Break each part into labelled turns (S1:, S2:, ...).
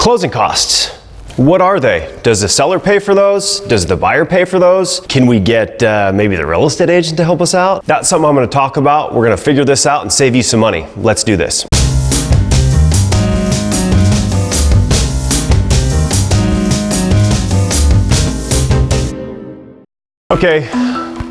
S1: Closing costs. What are they? Does the seller pay for those? Does the buyer pay for those? Can we get maybe the real estate agent to help us out? That's something I'm going to talk about. We're going to figure this out and save you some money. Let's do this. Okay,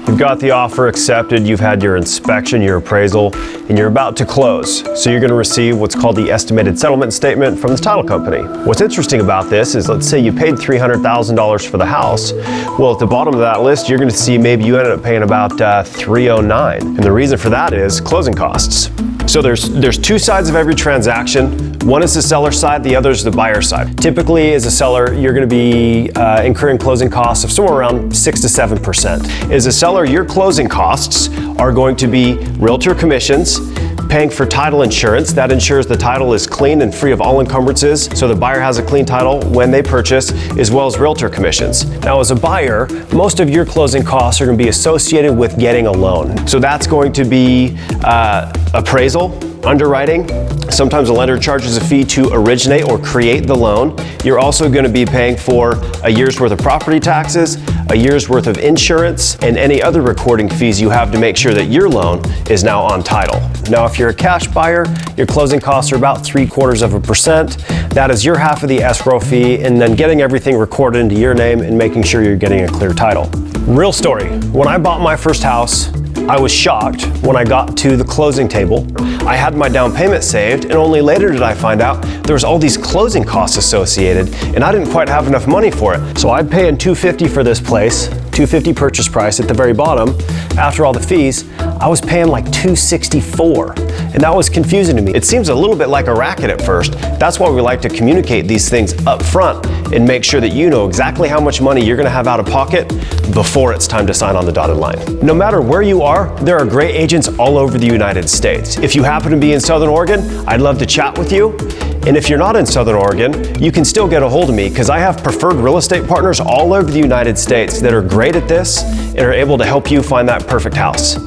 S1: you've got the offer accepted, you've had your inspection, your appraisal, and you're about to close. So you're going to receive what's called the estimated settlement statement from the title company. What's interesting about this is, let's say you paid $300,000 for the house. Well, at the bottom of that list, you're going to see maybe you ended up paying about $309. And the reason for that is closing costs. So there's two sides of every transaction. One is the seller side, the other is the buyer side. Typically, as a seller, you're going to be incurring closing costs of somewhere around 6 to 7%. As a seller, your closing costs are going to be realtor commissions, paying for title insurance. That ensures the title is clean and free of all encumbrances, so the buyer has a clean title when they purchase, as well as realtor commissions. Now, as a buyer, most of your closing costs are going to be associated with getting a loan. So that's going to be appraisal, underwriting. Sometimes a lender charges a fee to originate or create the loan. You're also going to be paying for a year's worth of property taxes, a year's worth of insurance, and any other recording fees you have to make sure that your loan is now on title. Now, if you're a cash buyer, your closing costs are about 0.75%. That is your half of the escrow fee, and then getting everything recorded into your name and making sure you're getting a clear title. Real story. When I bought my first house, I was shocked when I got to the closing table. I had my down payment saved, and only later did I find out there was all these closing costs associated, and I didn't quite have enough money for it. So I'd pay in $250 for this place, $250 purchase price at the very bottom. After all the fees, I was paying like $264, and that was confusing to me. It seems a little bit like a racket at first. That's why we like to communicate these things up front and make sure that you know exactly how much money you're gonna have out of pocket before it's time to sign on the dotted line. No matter where you are, there are great agents all over the United States. If you happen to be in Southern Oregon, I'd love to chat with you. And if you're not in Southern Oregon, you can still get a hold of me, because I have preferred real estate partners all over the United States that are great at this and are able to help you find that perfect house.